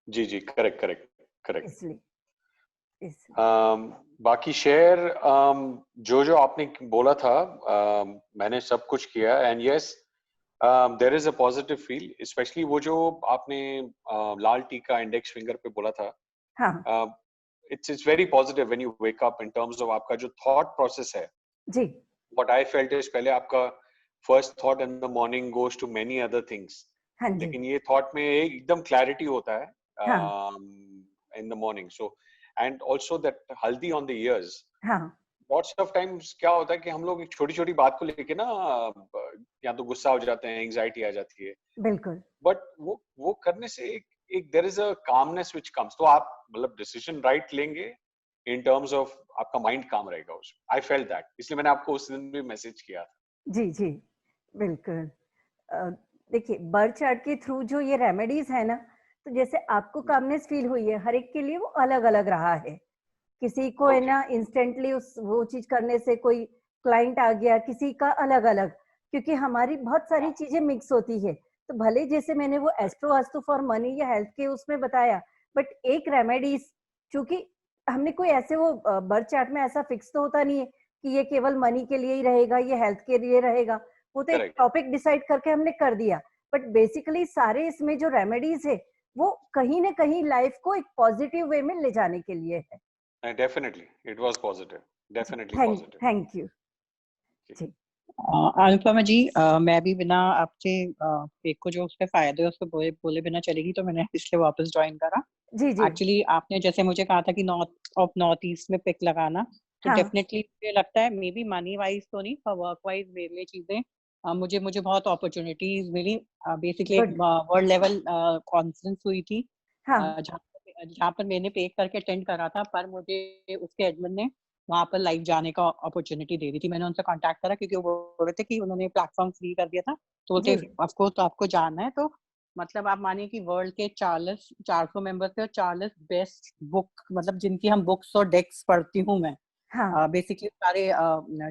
जी जी, correct correct correct. इसलिए बाकी share जो जो आपने बोला था, मैंने सब कुछ किया, and yes there is a positive feel, especially वो जो आपने लाल टीका इंडेक्स फिंगर पे बोला था। हाँ it's very positive when you wake up, in terms of आपका जो थॉट प्रोसेस है। जी व्हाट आई फेल्ट इज, पहले आपका first thought in the morning goes to many other things, हाँ जी लेकिन ये थॉट में एकदम क्लैरिटी होता है हाँ इन the morning. So and also that हल्दी ऑन द ईयर्स, हाँ लॉट्स ऑफ टाइम्स क्या होता है कि हम लोग एक छोटी छोटी बात को लेके ना या तो गुस्सा हो जाते हैं, एंग्जाइटी आ जाती है, बिल्कुल बट वो करने से एक there is a calmness which comes, तो आप मतलब डिसीजन राइट लेंगे इन टर्म्स ऑफ आपका माइंड काम रहेगा उसमें। आई फेल्ट दैट, इसलिए मैंने आपको उस दिन भी मैसेज किया था। जी जी बिल्कुल। अ, देखिए बर्थ चार्ट के थ्रू जो ये रेमेडीज है ना, तो जैसे आपको कामनेस फील हुई है, हर एक के लिए वो अलग अलग रहा है। किसी को है ओके, ना इंस्टेंटली उस वो चीज करने से कोई क्लाइंट आ गया, किसी का अलग अलग, क्योंकि हमारी बहुत सारी चीजें मिक्स होती है। तो भले जैसे मैंने वो एस्ट्रो वास्तु फॉर मनी या हेल्थ के उसमें बताया, बट एक रेमेडीज, चूंकि हमने कोई ऐसे वो बर्थ चार्ट में ऐसा फिक्स तो होता नहीं है कि ये केवल मनी के लिए ही रहेगा, ये हेल्थ के लिए रहेगा। वो तो एक करेक्ट, टॉपिक डिसाइड करके हमने कर दिया, बट बेसिकली सारे इसमें जो रेमेडीज है वो कहीं ना कहीं लाइफ को एक पॉजिटिव वे में ले जाने के लिए है। Definitely it was positive, definitely thank positive. Thank you जी जी। अनुपमा जी, मैं भी बिना आपके एक को जो उसके फायदे हैं उसको बोले बोले बिना चलेगी, तो मैंने इसलिए वापस ज्वाइन करा। जी जी एक्चुअली आपने जैसे मुझे कहा था कि नॉर्थ ईस्ट में पिक लगाना, तो हाँ डेफिनेटली मुझे लगता है, मे बी मनी वाइज तो नहीं, पर वर्क वाइज मेरे लिए चीजें मुझे मुझे बहुत अपॉर्चुनिटीज मिली। बेसिकली एक गुड वर्ल्ड लेवल कॉन्फ्रेंस हुई थी, हाँ जहाँ पर मैंने पे करके अटेंड करा था, पर मुझे उसके एडमिन ने वहां पर लाइव जाने का अपॉर्चुनिटी दे दी थी। मैंने उनसे कांटेक्ट करा क्योंकि वो बोल रहे थे कि उन्होंने प्लेटफॉर्म फ्री कर दिया था, तो बोलते जी आपको तो आपको जानना है। तो मतलब आप मानिए कि वर्ल्ड के 400 मेंबर्स थे और 40 बेस्ट बुक, मतलब जिनकी हम बुक्स और डेक्स पढ़ती हूँ मैं, हाँ बेसिकली सारे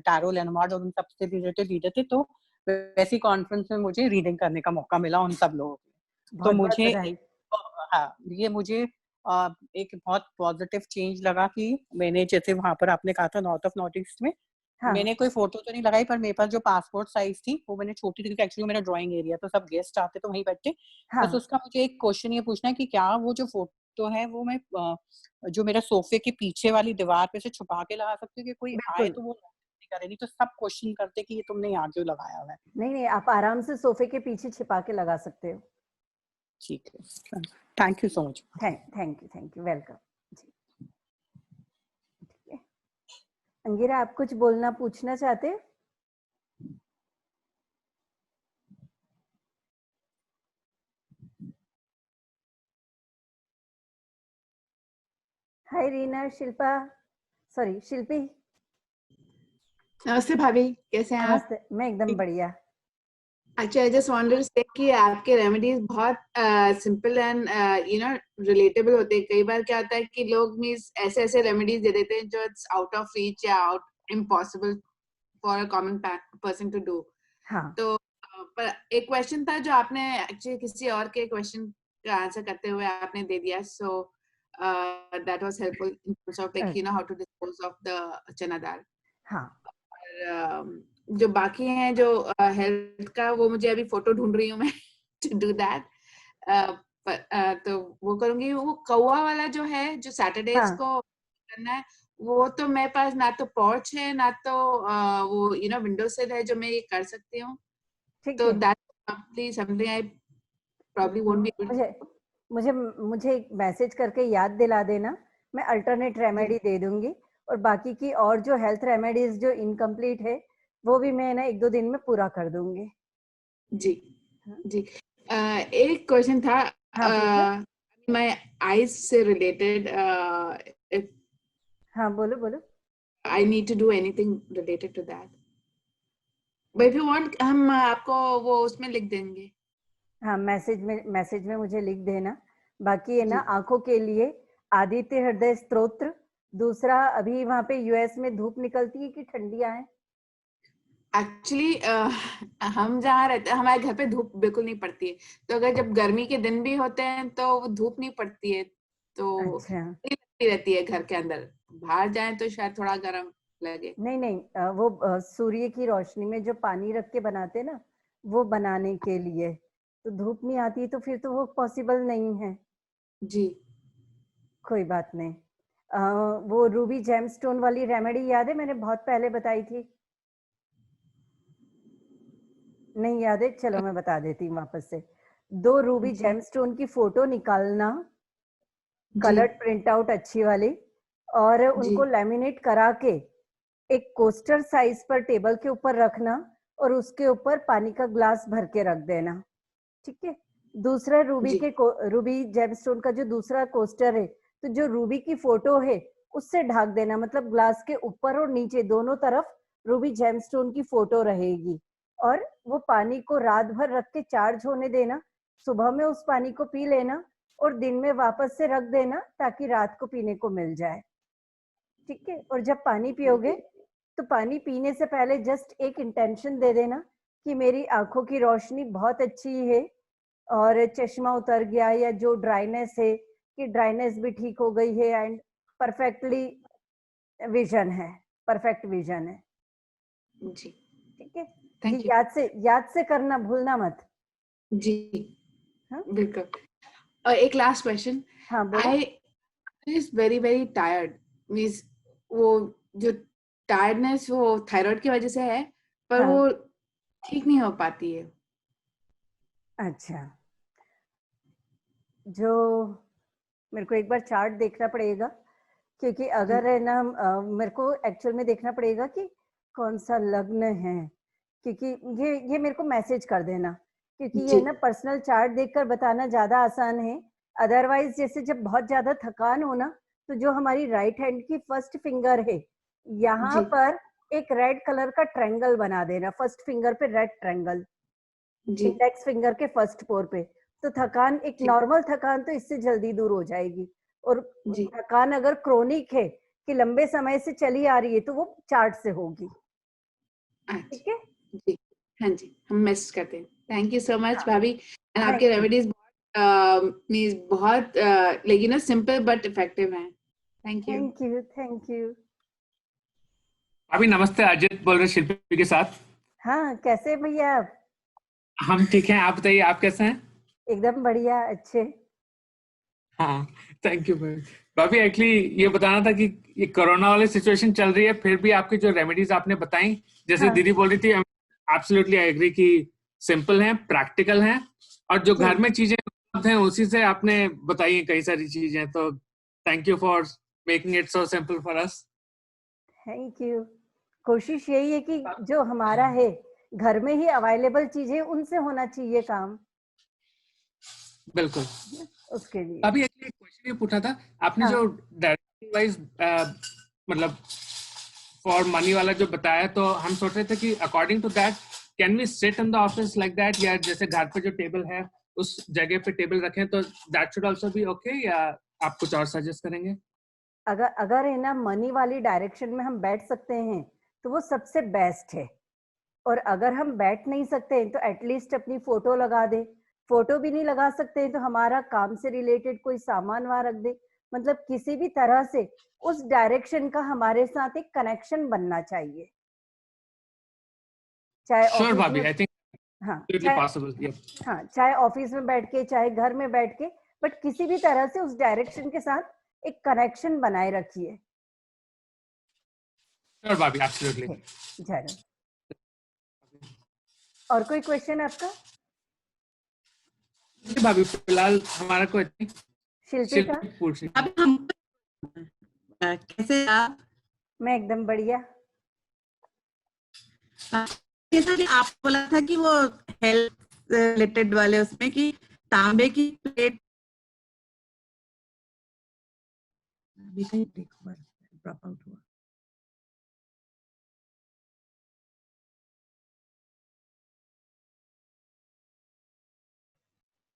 टैरो लेनमार्ड और उन सबसे रिलेटेड रीडर थे। तो वैसी कॉन्फ्रेंस में मुझे रीडिंग करने का मौका मिला उन सब लोगों को। तो बहुत बहुत मुझे बधाई। हाँ, ये मुझे एक बहुत पॉजिटिव चेंज लगा कि मैंने, जैसे वहां पर आपने कहा था नॉर्थ ईस्ट में, हाँ मैंने कोई फोटो तो नहीं लगाई, पर मेरे पास जो पासपोर्ट साइज थी वो मैंने छोटी थी, क्योंकि एक्चुअली मेरा ड्राइंग एरिया, तो सब गेस्ट आते तो वहीं बैठे। हाँ बस उसका मुझे एक क्वेश्चन ये पूछना है कि क्या वो जो फोटो है वो मैं जो मेरा सोफे के पीछे वाली दीवार पे से छुपा के लगा सकती हूँ, कि कोई आए बिल्कुल। तो वो नहीं करे, नहीं तो सब क्वेश्चन करते कि ये तुमने यहाँ क्यों लगाया हुआ है। नहीं नहीं, आप आराम से सोफे के पीछे छिपा के लगा सकते हो। ठीक है, thank you so much. Thank you welcome जी। ठीक है, अंगिरा आप कुछ बोलना पूछना चाहते हो? Hi Reena, Shilpa, sorry Shilpi. नमस्ते भाभी, कैसे हैं आप? नमस्ते, मैं एकदम बढ़िया। अच्छा, आई जस्ट वांटेड टू से कि आपके रेमेडीज बहुत सिंपल एंड रिलेटेबल होते हैं। कई बार क्या होता है कि लोग मींस ऐसे ऐसे रेमेडीज दे देते हैं जो इट्स आउट ऑफ रीच या out impossible for a common person to do. हाँ तो पर एक क्वेश्चन था जो आपने एक्चुअली किसी और के क्वेश्चन का आंसर करते हुए आपने दे दिया, so that was helpful in terms of like you know how to dispose of the chana dal. हाँ और जो बाकी हैं जो हेल्थ का, वो मुझे अभी फोटो ढूंढ रही हूँ मैं टू डू दैट। तो वो करूंगी। वो कौवा वाला जो है, जो सैटरडेज हाँ को करना है, वो तो मेरे पास ना तो पोर्च है ना तो वो यू नो विंडो सिल है जो मैं ये कर सकती हूँ। ठीक तो है। That probably something I probably won't be able मुझे to मुझे मुझे एक मैसेज करके याद दिला देना, मैं अल्टरनेट do। रेमेडी दे दूंगी। और बाकी की और जो हेल्थ रेमेडीज जो इनकम्प्लीट है वो भी मैं ना 1-2 दिन में पूरा कर दूंगी। जी हाँ जी। एक क्वेश्चन था हाँ, पूछो। माय आईज से रिलेटेड। इफ हाँ बोलो बोलो। I need to do anything related to that. But if you want, हम आपको वो उसमें लिख देंगे। हाँ, मैसेज में मुझे लिख देना। बाकी है ना जी आंखों के लिए आदित्य हृदय स्तोत्र। दूसरा, अभी वहां पे यूएस में धूप निकलती है कि ठंडियां हैं? एक्चुअली हम जहाँ रहते हैं हमारे घर पे धूप बिल्कुल नहीं पड़ती है, तो अगर जब गर्मी के दिन भी होते हैं तो वो धूप नहीं पड़ती है, तो अच्छा, ठंडी लगती रहती है घर के अंदर। बाहर जाएं तो शायद थोड़ा गर्म लगे। नहीं नहीं, वो सूर्य की रोशनी में जो पानी रख के बनाते हैं ना, वो बनाने के लिए तो धूप नहीं आती, तो फिर तो वो पॉसिबल नहीं है। जी कोई बात नहीं। वो रूबी जेमस्टोन वाली रेमेडी याद है, मैंने बहुत पहले बताई थी? नहीं याद है? चलो मैं बता देती हूँ वापस से। 2 रूबी जी जेमस्टोन की फोटो निकालना, जी कलर्ड प्रिंट आउट अच्छी वाली, और जी उनको लैमिनेट करा के एक कोस्टर साइज पर टेबल के ऊपर रखना, और उसके ऊपर पानी का ग्लास भर के रख देना। ठीक है। दूसरा जी रूबी जेमस्टोन का जो दूसरा कोस्टर है, तो जो रूबी की फोटो है उससे ढक देना, मतलब ग्लास के ऊपर और नीचे दोनों तरफ रूबी जेमस्टोन की फोटो रहेगी। और वो पानी को रात भर रख के चार्ज होने देना, सुबह में उस पानी को पी लेना, और दिन में वापस से रख देना ताकि रात को पीने को मिल जाए। ठीक है। और जब पानी पियोगे तो पानी पीने से पहले जस्ट एक इंटेंशन दे देना कि मेरी आंखों की रोशनी बहुत अच्छी है, और चश्मा उतर गया, या जो ड्राइनेस है कि ड्राइनेस भी ठीक हो गई है, एंड परफेक्टली विजन है, परफेक्ट विजन है। जी ठीक है। ये थैंक यू। याद से करना, भूलना मत। जी हाँ बिल्कुल। और एक लास्ट क्वेश्चन, हाँ, बोलो। I is very very tired, means वो जो टायर्डनेस वो थायराइड की वजह से है, पर हाँ, वो ठीक नहीं हो पाती है। अच्छा। जो मेरे को एक बार चार्ट देखना पड़ेगा, क्योंकि अगर है ना, मेरे को एक्चुअल में देखना पड़ेगा कि कौन सा लग्न है, क्योंकि ये मेरे को मैसेज कर देना, क्योंकि ये जी ना पर्सनल चार्ट देखकर बताना ज्यादा आसान है। अदरवाइज जैसे जब बहुत ज्यादा थकान हो ना, तो जो हमारी राइट हैंड की फर्स्ट फिंगर है, यहाँ जी पर एक रेड कलर का ट्रायंगल बना देना, फर्स्ट फिंगर पे रेड ट्रायंगल, जी इंडेक्स फिंगर के फर्स्ट पोर पे। तो थकान, एक जी नॉर्मल थकान तो इससे जल्दी दूर हो जाएगी। और जी थकान अगर क्रोनिक है कि लंबे समय से चली आ रही है, तो वो चार्ट से होगी। ठीक है। अच्छा जी हाँ जी, हम मैसेज करते हैं। थैंक यू सो मच हाँ, भाभी, एंड थैंक आपके यू, रेमेडीज मीन्स बहुत लेकिन सिंपल बट इफेक्टिव हैं। Thank you. Thank you, thank you. अभी नमस्ते, अजित बोल रहे शिल्पी के साथ। हाँ, कैसे भैया आप? हम ठीक हैं, आप बताइए आप कैसे हैं? एकदम बढ़िया, अच्छे। हाँ, थैंक यू भाई। भाभी एक्चुअली ये बताना था कि ये कोरोना वाली सिचुएशन चल रही है, फिर भी आपकी जो रेमेडीज आपने बताई, जैसे हाँ दीदी बोल रही थी, एब्सोल्युटली आई एग्री कि सिंपल हैं, प्रैक्टिकल हैं, और जो जी, घर में चीजें उपलब्ध हैं उसी से आपने बताई हैं कई सारी चीजें। तो thank you for making it so simple for us. Thank you. कोशिश यही है कि जो हमारा है घर में ही अवेलेबल चीजें, उनसे होना चाहिए काम, बिल्कुल। उसके लिए। अभी एक क्वेश्चन ये पूछा था आपने, हाँ जो डायरेक्शन वाइज मतलब फॉर मनी वाला जो बताया, तो हम सोच रहे थे कि according to that can we sit in the office like that, या जैसे घर पे जो टेबल है उस जगह पे टेबल रखें, तो that should also be okay, या आप कुछ और सजेस्ट करेंगे? अगर अगर है ना मनी वाली डायरेक्शन में हम बैठ सकते हैं, तो वो सबसे बेस्ट है। और अगर हम बैठ नहीं सकते हैं, तो एटलीस्ट अपनी फोटो लगा दे। फोटो भी नहीं लगा सकते हैं, तो हमारा काम से रिलेटेड कोई सामान वहां रख दे। मतलब किसी भी तरह से उस डायरेक्शन का हमारे साथ एक कनेक्शन बनना चाहिए, चाहे श्योर ऑफिस में। भाभी, आई थिंक हाँ इट्स चाहे पॉसिबल। हाँ, चाहे ऑफिस में बैठ के, चाहे घर में बैठ के, बट किसी भी तरह से उस डायरेक्शन के साथ एक कनेक्शन बनाए रखिए। श्योर भाभी, एब्सोल्युटली। जरूर। और कोई क्वेश्चन आपका? भाभी फिलहाल हमारा कोई शिल्पी का? शिल्पी पूछ रही थी। अब हम कैसे आप, मैं एकदम बढ़िया। जैसा कि आप बोला था कि वो हेल्थ रिलेटेड वाले उसमें कि तांबे की प्लेट, अभी कहीं ड्रॉप आउट हुआ।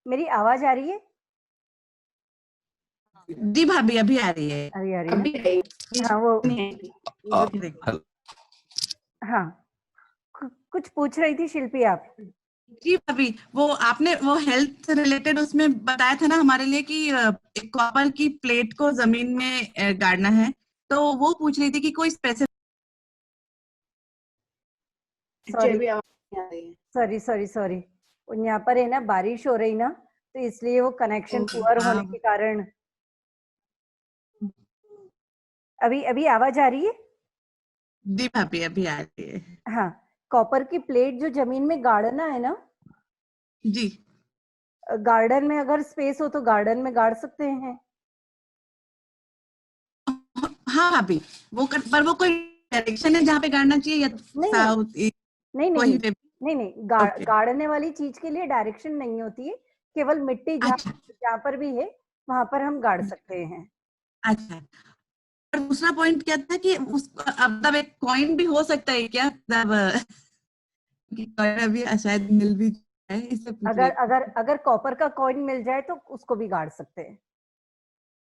मेरी आवाज आ रही है? जी भाभी अभी आ रही है। अभी आ रही है अभी ना? हाँ, वो देखो हाँ, कुछ पूछ रही थी शिल्पी आप? जी भाभी, वो आपने वो हेल्थ रिलेटेड उसमें बताया था ना हमारे लिए कि एक कॉपर की प्लेट को जमीन में गाड़ना है, तो वो पूछ रही थी कि कोई स्पेसिफिक। मुझे सॉरी भी आवाज नहीं आ रही है। सॉरी सॉरी सॉरी, यहाँ पर है ना बारिश हो रही ना, तो इसलिए वो कनेक्शन पुअर होने के कारण। अभी अभी आवाज आ रही है? जी भाभी अभी आ रही है। हाँ, कॉपर की प्लेट जो जमीन में गाड़ना है ना, जी गार्डन में अगर स्पेस हो तो गार्डन में गाड़ सकते हैं। हाँ भाभी, पर वो कोई डायरेक्शन है जहाँ पे गाड़ना चाहिए या नहीं साउथ ईस्ट नहीं नहीं कोई नहीं पे? नहीं नहीं, ओके, गाड़ने वाली चीज के लिए डायरेक्शन नहीं होती है, केवल मिट्टी जहाँ अच्छा जहाँ पर भी है वहां पर हम गाड़ सकते हैं। अच्छा। और दूसरा पॉइंट क्या था कि उस अब तब एक कॉइन भी हो सकता है क्या, तब कि कॉइन अभी शायद मिल भी जाए, इससे पूछ अगर रही थी। अगर अगर कॉपर का कॉइन मिल जाए तो उसको भी गाड़ सकते हैं।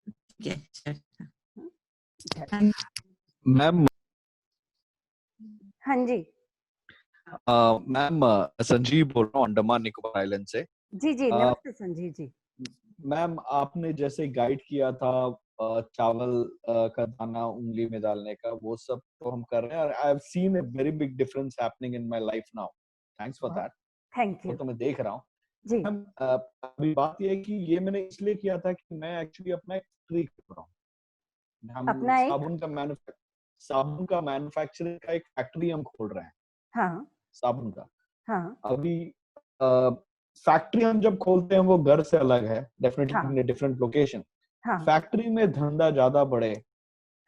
ठीक है, अच्छा। चलो। मैम हाँ जी मैम संजीव बोल रहा हूँ अंडमान निकोबार आइलैंड से। जी जी, नमस्ते संजीव जी। मैम आपने जैसे गाइड किया था चावल का दाना उंगली में डालने का, वो सब तो हम कर रहे हैं और I have seen a very big difference happening in my life now. Thanks for that. Thank वो यू तो मैं देख रहा हूँ। जी। मैम अभी बात ये है कि ये मैंने इसलिए किया था कि मैं एक्चुअली अपना एक फैक्ट्री कर रहा हूँ। हम अपना एक, साबुन का मैन्युफैक्चरिंग का एक फैक्ट्री हम खोल रहे हैं, हाँ साबुन का। हाँ अभी फैक्ट्री हम जब खोलते हैं वो घर से अलग है, डेफिनेटली हाँ इन अ डिफरेंट लोकेशन। हाँ फैक्ट्री में धंधा ज्यादा बढ़े,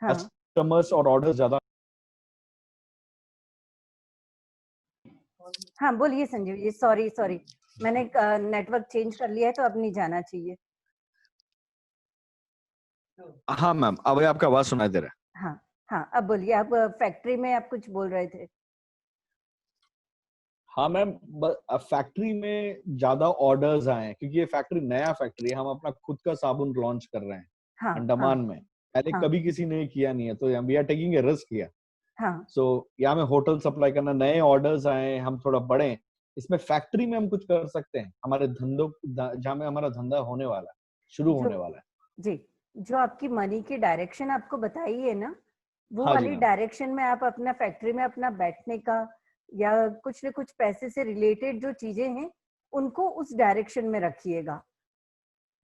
हाँ कस्टमर्स और ऑर्डर ज्यादा। हाँ, बोलिए संजीव जी। सॉरी सॉरी, मैंने नेटवर्क चेंज कर लिया है तो अब नहीं जाना चाहिए। हाँ मैम, अब आपका आवाज सुनाई दे रहा है। हाँ हाँ, अब बोलिए। आप फैक्ट्री में आप कुछ बोल रहे थे। हाँ मैम, फैक्ट्री में ज्यादा ऑर्डर्स आए हैं क्योंकि ये फैक्ट्री नया फैक्ट्री है। हम अपना खुद का साबुन लॉन्च कर रहे हैं हाँ अंडमान में। पहले हाँ कभी किसी ने किया नहीं है, तो we are taking a risk here. हाँ सो यहाँ में होटल सप्लाई करना, नए ऑर्डर्स आए, हम थोड़ा बढ़े। इसमें फैक्ट्री में हम कुछ कर सकते हैं, हमारे धंधों जहाँ में हमारा धंधा होने वाला है, शुरू जो होने वाला है। जी, जो आपकी मनी की डायरेक्शन आपको बताई है ना, वो हाँ जी वाली मैम, डायरेक्शन में आप अपना फैक्ट्री में अपना बैठने का या कुछ न कुछ पैसे से रिलेटेड जो चीजें हैं उनको उस डायरेक्शन में रखिएगा।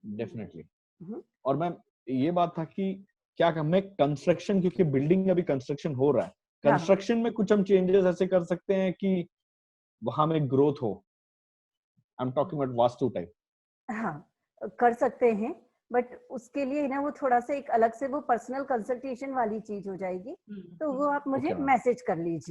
डेफिनेटली। हम्म, और मैम ये बात था कि क्या मैं कंस्ट्रक्शन, क्योंकि बिल्डिंग अभी कंस्ट्रक्शन हो रहा है, हाँ कंस्ट्रक्शन में कुछ हम चेंजेस ऐसे कर सकते हैं कि वहां में ग्रोथ हो। I am talking about vastu type. हाँ, कर सकते हैं, बट उसके लिए ना वो थोड़ा सा एक अलग से वो पर्सनल कंसल्टेशन वाली चीज हो जाएगी, तो वो आप मुझे ओके मैम। मैसेज कर लीजिए।